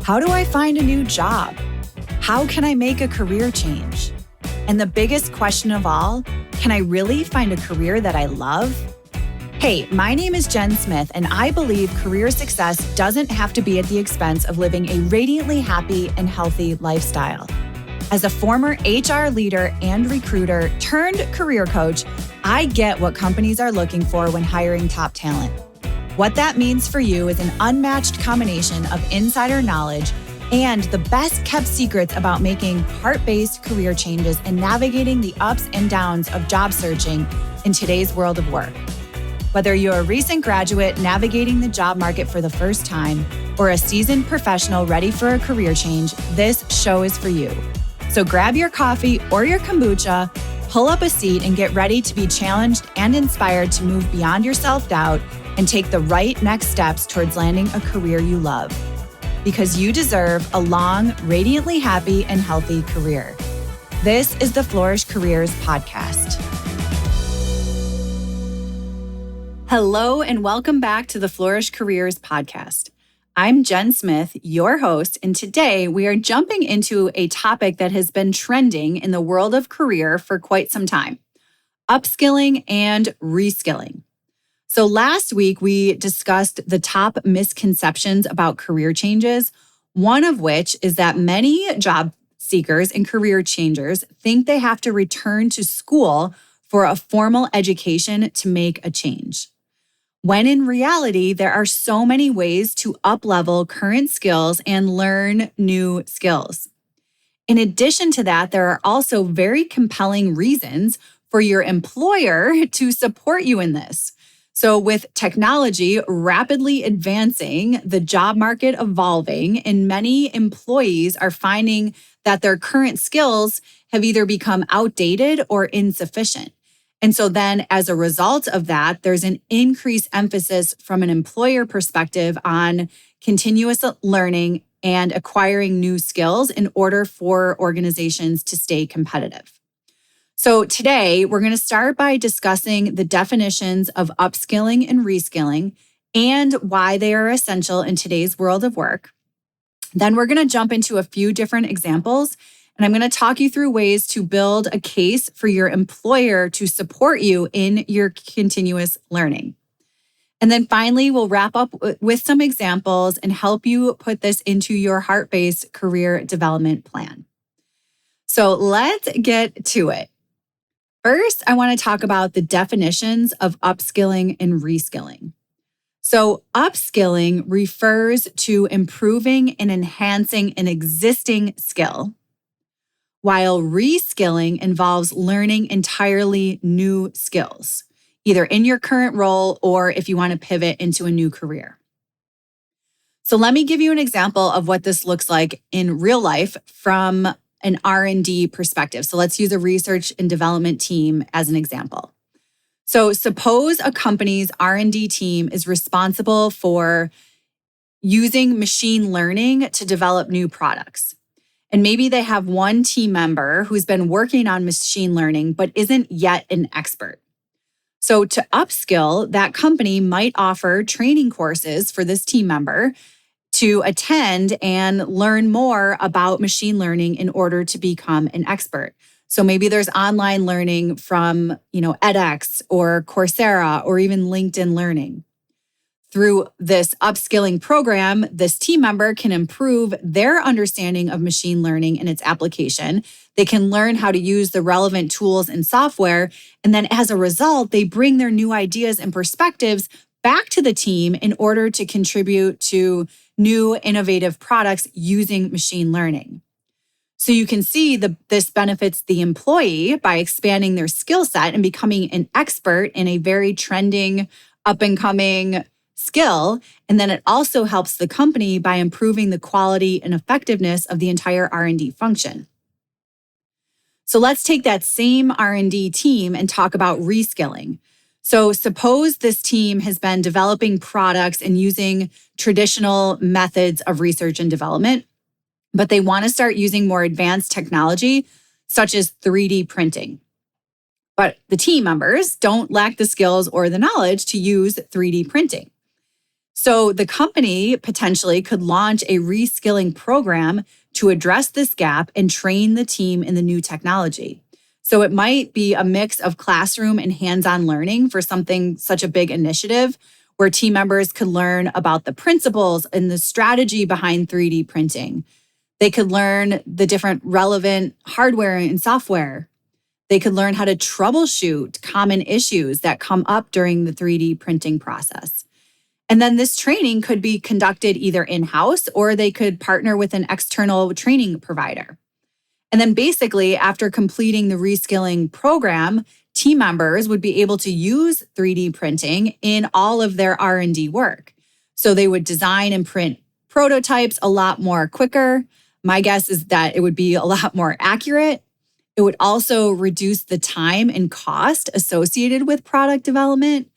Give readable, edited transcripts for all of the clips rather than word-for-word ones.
How do I find a new job? How can I make a career change? And the biggest question of all, can I really find a career that I love? Hey, my name is Jen Smith, and I believe career success doesn't have to be at the expense of living a radiantly happy and healthy lifestyle. As a former HR leader and recruiter turned career coach, I get what companies are looking for when hiring top talent. What that means for you is an unmatched combination of insider knowledge and the best kept secrets about making heart-based career changes and navigating the ups and downs of job searching in today's world of work. Whether you're a recent graduate navigating the job market for the first time or a seasoned professional ready for a career change, this show is for you. So grab your coffee or your kombucha, pull up a seat, and get ready to be challenged and inspired to move beyond your self-doubt and take the right next steps towards landing a career you love. Because you deserve a long, radiantly happy and healthy career. This is the Flourish Careers Podcast. Hello, and welcome back to the Flourish Careers Podcast. I'm Jen Smith, your host, and today we are jumping into a topic that has been trending in the world of career for quite some time: upskilling and reskilling. So last week, we discussed the top misconceptions about career changes, one of which is that many job seekers and career changers think they have to return to school for a formal education to make a change. When in reality, there are so many ways to up-level current skills and learn new skills. In addition to that, there are also very compelling reasons for your employer to support you in this. So with technology rapidly advancing, the job market evolving, and many employees are finding that their current skills have either become outdated or insufficient. And so then as a result of that, there's an increased emphasis from an employer perspective on continuous learning and acquiring new skills in order for organizations to stay competitive. So today, we're going to start by discussing the definitions of upskilling and reskilling and why they are essential in today's world of work. Then we're going to jump into a few different examples, and I'm going to talk you through ways to build a case for your employer to support you in your continuous learning. And then finally, we'll wrap up with some examples and help you put this into your heart-based career development plan. So let's get to it. First, I want to talk about the definitions of upskilling and reskilling. So upskilling refers to improving and enhancing an existing skill, while reskilling involves learning entirely new skills, either in your current role or if you want to pivot into a new career. So let me give you an example of what this looks like in real life from an R&D perspective. So let's use a research and development team as an example. So suppose a company's R&D team is responsible for using machine learning to develop new products. And maybe they have one team member who's been working on machine learning but isn't yet an expert. So to upskill, that company might offer training courses for this team member to attend and learn more about machine learning in order to become an expert. So maybe there's online learning from, edX or Coursera or even LinkedIn Learning. Through this upskilling program, this team member can improve their understanding of machine learning and its application. They can learn how to use the relevant tools and software. And then as a result, they bring their new ideas and perspectives back to the team in order to contribute to new innovative products using machine learning. So you can see this benefits the employee by expanding their skill set and becoming an expert in a very trending, up-and-coming skill. And then it also helps the company by improving the quality and effectiveness of the entire R&D function. So let's take that same R&D team and talk about reskilling. So suppose this team has been developing products and using traditional methods of research and development, but they want to start using more advanced technology, such as 3D printing. But the team members don't lack the skills or the knowledge to use 3D printing. So the company potentially could launch a reskilling program to address this gap and train the team in the new technology. So it might be a mix of classroom and hands-on learning for something such a big initiative where team members could learn about the principles and the strategy behind 3D printing. They could learn the different relevant hardware and software. They could learn how to troubleshoot common issues that come up during the 3D printing process. And then this training could be conducted either in-house or they could partner with an external training provider. And then basically, after completing the reskilling program, team members would be able to use 3D printing in all of their R&D work. So they would design and print prototypes a lot more quicker. My guess is that it would be a lot more accurate. It would also reduce the time and cost associated with product development.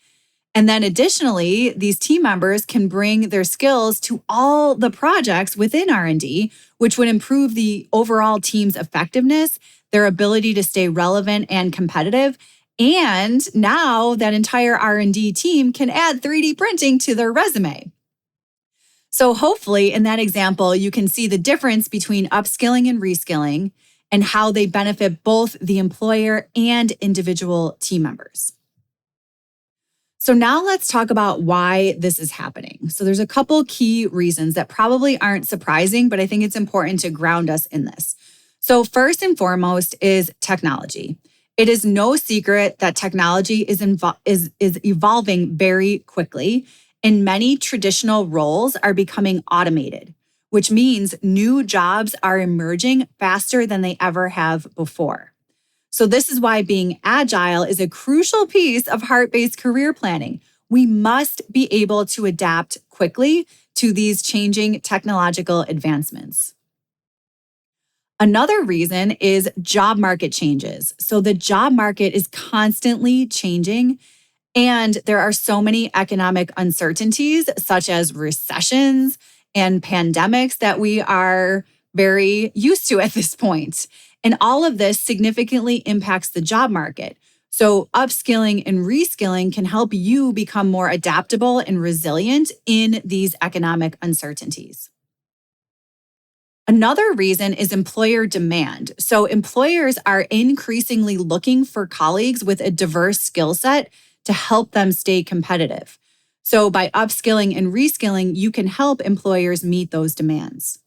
And then additionally, these team members can bring their skills to all the projects within R&D, which would improve the overall team's effectiveness, their ability to stay relevant and competitive. And now that entire R&D team can add 3D printing to their resume. So hopefully in that example, you can see the difference between upskilling and reskilling and how they benefit both the employer and individual team members. So now let's talk about why this is happening. So there's a couple key reasons that probably aren't surprising, but I think it's important to ground us in this. So first and foremost is technology. It is no secret that technology is evolving very quickly, and many traditional roles are becoming automated, which means new jobs are emerging faster than they ever have before. So this is why being agile is a crucial piece of heart-based career planning. We must be able to adapt quickly to these changing technological advancements. Another reason is job market changes. So the job market is constantly changing, and there are so many economic uncertainties, such as recessions and pandemics, that we are very used to at this point. And all of this significantly impacts the job market. So upskilling and reskilling can help you become more adaptable and resilient in these economic uncertainties. Another reason is employer demand. So employers are increasingly looking for colleagues with a diverse skill set to help them stay competitive. So by upskilling and reskilling, you can help employers meet those demands.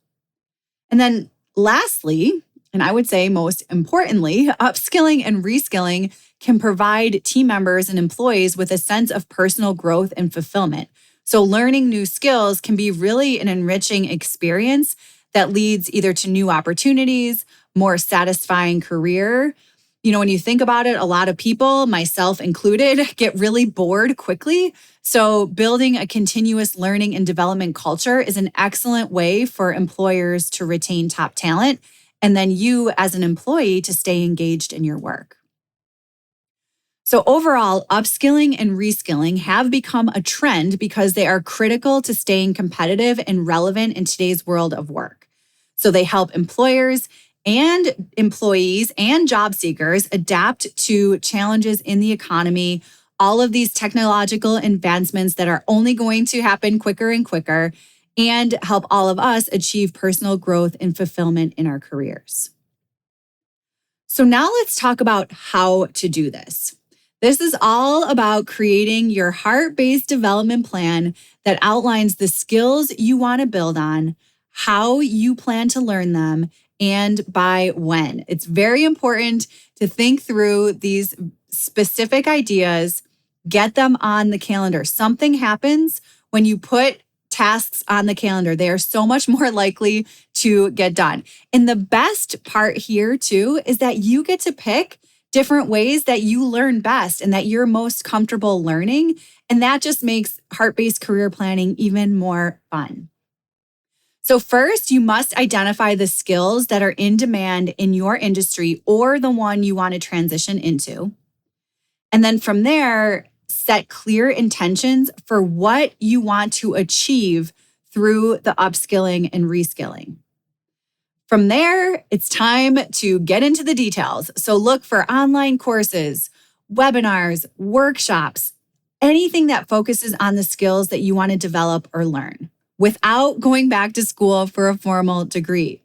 And then lastly, and I would say most importantly, upskilling and reskilling can provide team members and employees with a sense of personal growth and fulfillment. So learning new skills can be really an enriching experience that leads either to new opportunities, more satisfying career. When you think about it, a lot of people, myself included, get really bored quickly. So building a continuous learning and development culture is an excellent way for employers to retain top talent, and then you as an employee to stay engaged in your work. So overall, upskilling and reskilling have become a trend because they are critical to staying competitive and relevant in today's world of work. So they help employers and employees and job seekers adapt to challenges in the economy, all of these technological advancements that are only going to happen quicker and quicker, and help all of us achieve personal growth and fulfillment in our careers. So now let's talk about how to do this. This is all about creating your heart-based development plan that outlines the skills you want to build on, how you plan to learn them, and by when. It's very important to think through these specific ideas, get them on the calendar. Something happens when you put tasks on the calendar. They are so much more likely to get done. And the best part here too is that you get to pick different ways that you learn best and that you're most comfortable learning. And that just makes heart-based career planning even more fun. So first, you must identify the skills that are in demand in your industry or the one you want to transition into. And then from there, set clear intentions for what you want to achieve through the upskilling and reskilling. From there, it's time to get into the details. So look for online courses, webinars, workshops, anything that focuses on the skills that you want to develop or learn without going back to school for a formal degree.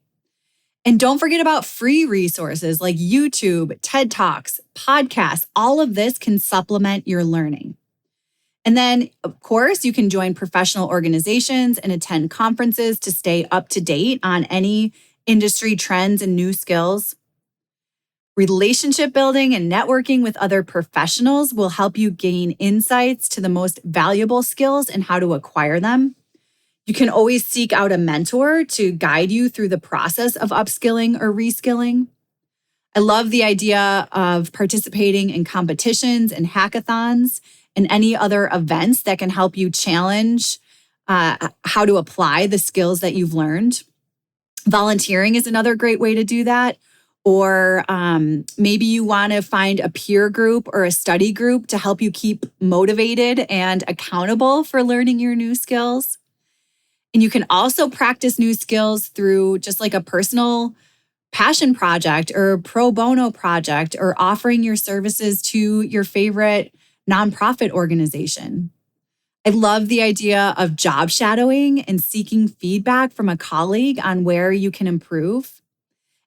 And don't forget about free resources like YouTube, TED Talks, podcasts. All of this can supplement your learning. And then, of course, you can join professional organizations and attend conferences to stay up to date on any industry trends and new skills. Relationship building and networking with other professionals will help you gain insights to the most valuable skills and how to acquire them. You can always seek out a mentor to guide you through the process of upskilling or reskilling. I love the idea of participating in competitions and hackathons and any other events that can help you challenge how to apply the skills that you've learned. Volunteering is another great way to do that. Or maybe you want to find a peer group or a study group to help you keep motivated and accountable for learning your new skills. And you can also practice new skills through just like a personal passion project or pro bono project or offering your services to your favorite nonprofit organization. I love the idea of job shadowing and seeking feedback from a colleague on where you can improve.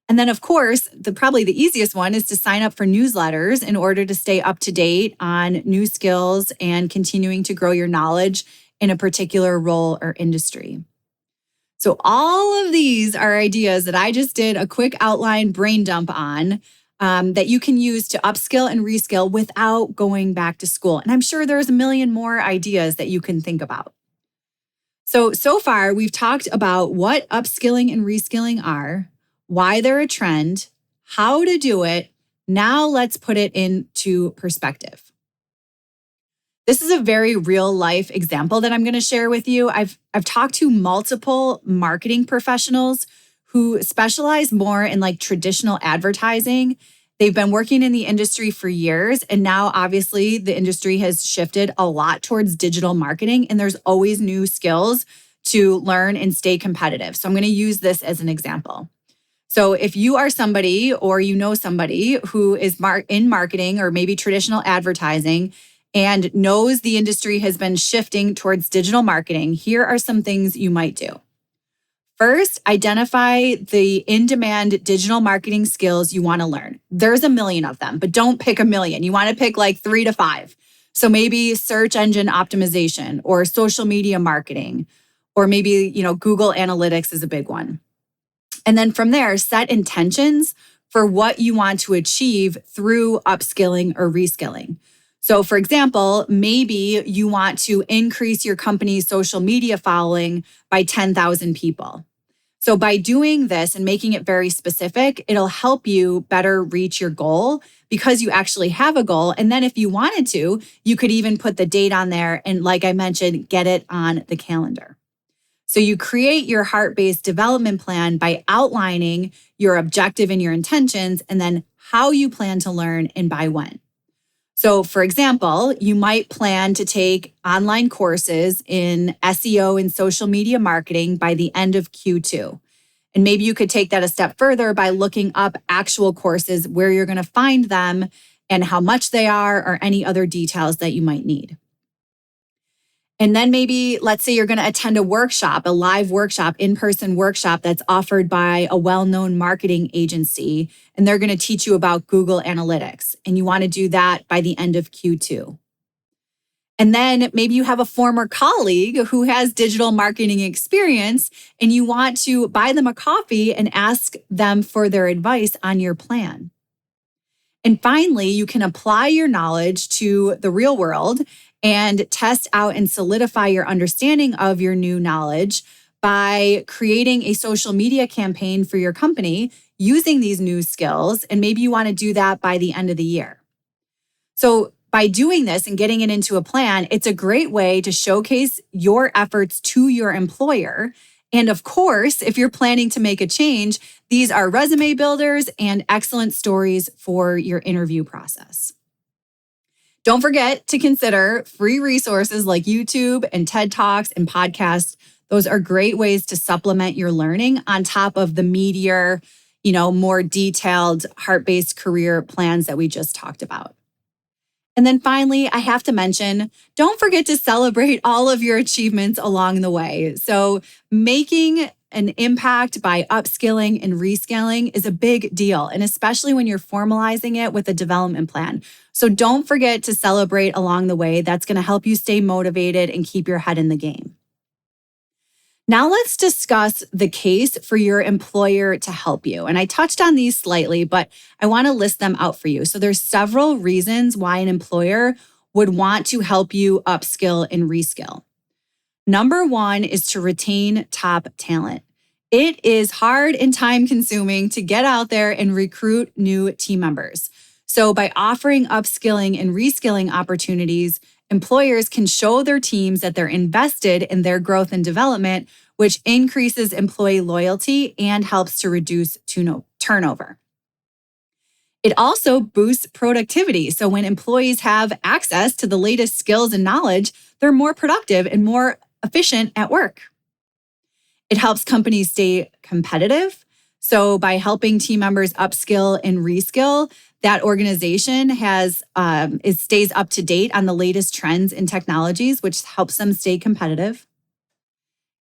And then, of course, probably the easiest one is to sign up for newsletters in order to stay up to date on new skills and continuing to grow your knowledge in a particular role or industry. So all of these are ideas that I just did a quick outline brain dump on that you can use to upskill and reskill without going back to school. And I'm sure there's a million more ideas that you can think about. So far, we've talked about what upskilling and reskilling are, why they're a trend, how to do it. Now let's put it into perspective. This is a very real life example that I'm going to share with you. I've talked to multiple marketing professionals who specialize more in like traditional advertising. They've been working in the industry for years, and now obviously the industry has shifted a lot towards digital marketing, and there's always new skills to learn and stay competitive. So I'm going to use this as an example. So if you are somebody or you know somebody who is in marketing or maybe traditional advertising and knows the industry has been shifting towards digital marketing, here are some things you might do. First, identify the in-demand digital marketing skills you want to learn. There's a million of them, but don't pick a million. You want to pick like 3 to 5. So maybe search engine optimization or social media marketing, or maybe, Google Analytics is a big one. And then from there, set intentions for what you want to achieve through upskilling or reskilling. So for example, maybe you want to increase your company's social media following by 10,000 people. So by doing this and making it very specific, it'll help you better reach your goal because you actually have a goal. And then if you wanted to, you could even put the date on there and, like I mentioned, get it on the calendar. So you create your heart-based development plan by outlining your objective and your intentions, and then how you plan to learn and by when. So for example, you might plan to take online courses in SEO and social media marketing by the end of Q2. And maybe you could take that a step further by looking up actual courses, where you're going to find them and how much they are, or any other details that you might need. And then maybe, let's say you're going to attend a workshop, a live workshop, in-person workshop that's offered by a well-known marketing agency, and they're going to teach you about Google Analytics. And you want to do that by the end of Q2. And then maybe you have a former colleague who has digital marketing experience, and you want to buy them a coffee and ask them for their advice on your plan. And finally, you can apply your knowledge to the real world and test out and solidify your understanding of your new knowledge by creating a social media campaign for your company using these new skills. And maybe you want to do that by the end of the year. So by doing this and getting it into a plan, it's a great way to showcase your efforts to your employer. And of course, if you're planning to make a change, these are resume builders and excellent stories for your interview process. Don't forget to consider free resources like YouTube and TED Talks and podcasts. Those are great ways to supplement your learning on top of the meatier, more detailed heart-based career plans that we just talked about. And then finally, I have to mention, don't forget to celebrate all of your achievements along the way. So, making an impact by upskilling and reskilling is a big deal, and especially when you're formalizing it with a development plan. So, don't forget to celebrate along the way. That's going to help you stay motivated and keep your head in the game. Now let's discuss the case for your employer to help you. And I touched on these slightly, but I want to list them out for you. So there's several reasons why an employer would want to help you upskill and reskill. Number one is to retain top talent. It is hard and time consuming to get out there and recruit new team members. So by offering upskilling and reskilling opportunities, employers can show their teams that they're invested in their growth and development, which increases employee loyalty and helps to reduce turnover. It also boosts productivity. So when employees have access to the latest skills and knowledge, they're more productive and more efficient at work. It helps companies stay competitive. So by helping team members upskill and reskill, that organization stays up to date on the latest trends and technologies, which helps them stay competitive.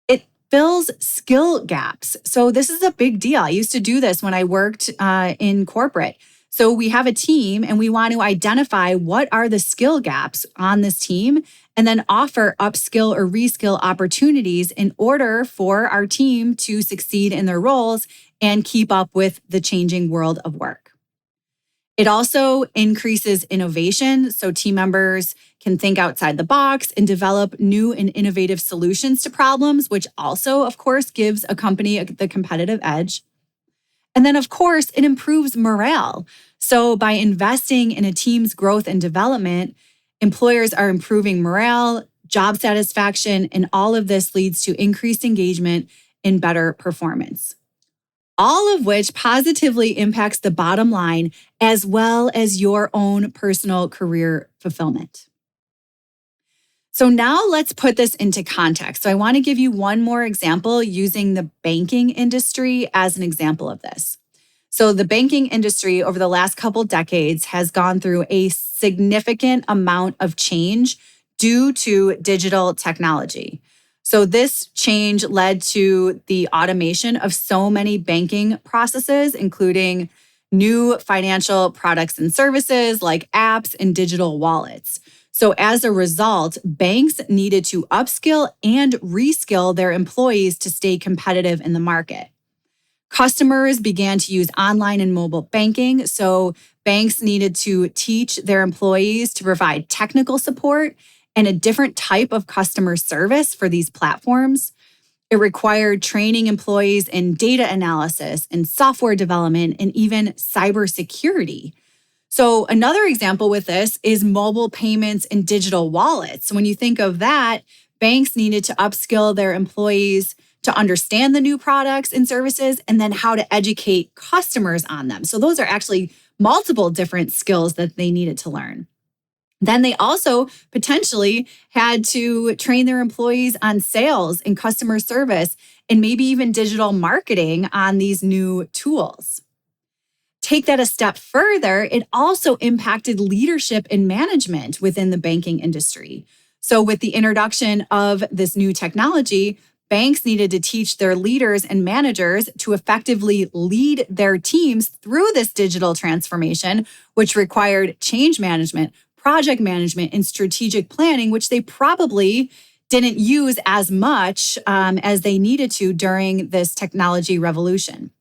It fills skill gaps. So this is a big deal. I used to do this when I worked in corporate. So we have a team and we want to identify what are the skill gaps on this team and then offer upskill or reskill opportunities in order for our team to succeed in their roles and keep up with the changing world of work. It also increases innovation, so team members can think outside the box and develop new and innovative solutions to problems, which also, of course, gives a company the competitive edge. And then, of course, it improves morale. So by investing in a team's growth and development, employers are improving morale, job satisfaction, and all of this leads to increased engagement and better performance. All of which positively impacts the bottom line as well as your own personal career fulfillment. So now let's put this into context. So I want to give you one more example using the banking industry as an example of this. So the banking industry over the last couple decades has gone through a significant amount of change due to digital technology. So this change led to the automation of so many banking processes, including new financial products and services like apps and digital wallets. So as a result, banks needed to upskill and reskill their employees to stay competitive in the market. Customers began to use online and mobile banking, so banks needed to teach their employees to provide technical support and a different type of customer service for these platforms. It required training employees in data analysis and software development and even cybersecurity. So another example with this is mobile payments and digital wallets. When you think of that, banks needed to upskill their employees to understand the new products and services and then how to educate customers on them. So those are actually multiple different skills that they needed to learn. Then they also potentially had to train their employees on sales and customer service and maybe even digital marketing on these new tools. Take that a step further, it also impacted leadership and management within the banking industry. So with the introduction of this new technology, banks needed to teach their leaders and managers to effectively lead their teams through this digital transformation, which required change management, project management, and strategic planning, which they probably didn't use as much as they needed to during this technology revolution.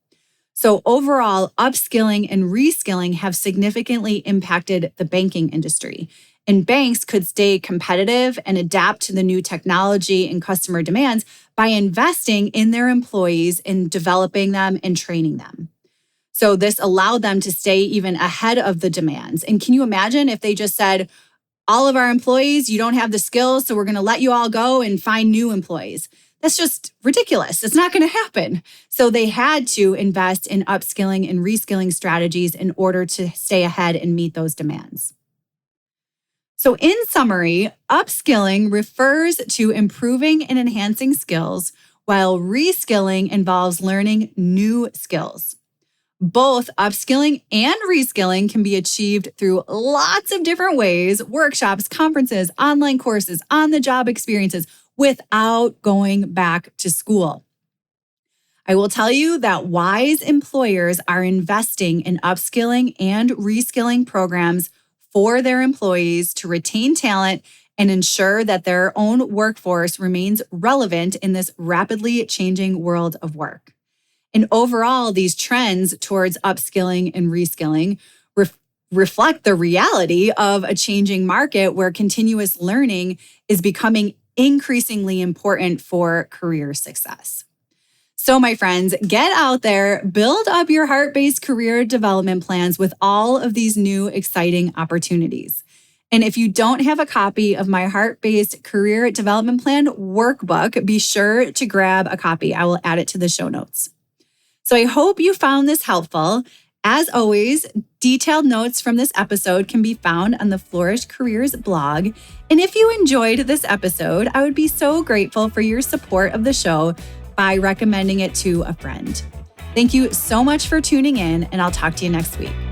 So overall, upskilling and reskilling have significantly impacted the banking industry. And banks could stay competitive and adapt to the new technology and customer demands by investing in their employees and developing them and training them. So this allowed them to stay even ahead of the demands. And can you imagine if they just said, all of our employees, you don't have the skills, so we're going to let you all go and find new employees? That's just ridiculous. It's not going to happen. So they had to invest in upskilling and reskilling strategies in order to stay ahead and meet those demands. So in summary, upskilling refers to improving and enhancing skills, while reskilling involves learning new skills. Both upskilling and reskilling can be achieved through lots of different ways: workshops, conferences, online courses, on-the-job experiences, without going back to school. I will tell you that wise employers are investing in upskilling and reskilling programs for their employees to retain talent and ensure that their own workforce remains relevant in this rapidly changing world of work. And overall, these trends towards upskilling and reskilling reflect the reality of a changing market where continuous learning is becoming increasingly important for career success. So, my friends, get out there, build up your heart-based career development plans with all of these new exciting opportunities. And if you don't have a copy of my heart-based career development plan workbook, be sure to grab a copy. I will add it to the show notes. So I hope you found this helpful. As always, detailed notes from this episode can be found on the Flourish Careers blog. And if you enjoyed this episode, I would be so grateful for your support of the show by recommending it to a friend. Thank you so much for tuning in, and I'll talk to you next week.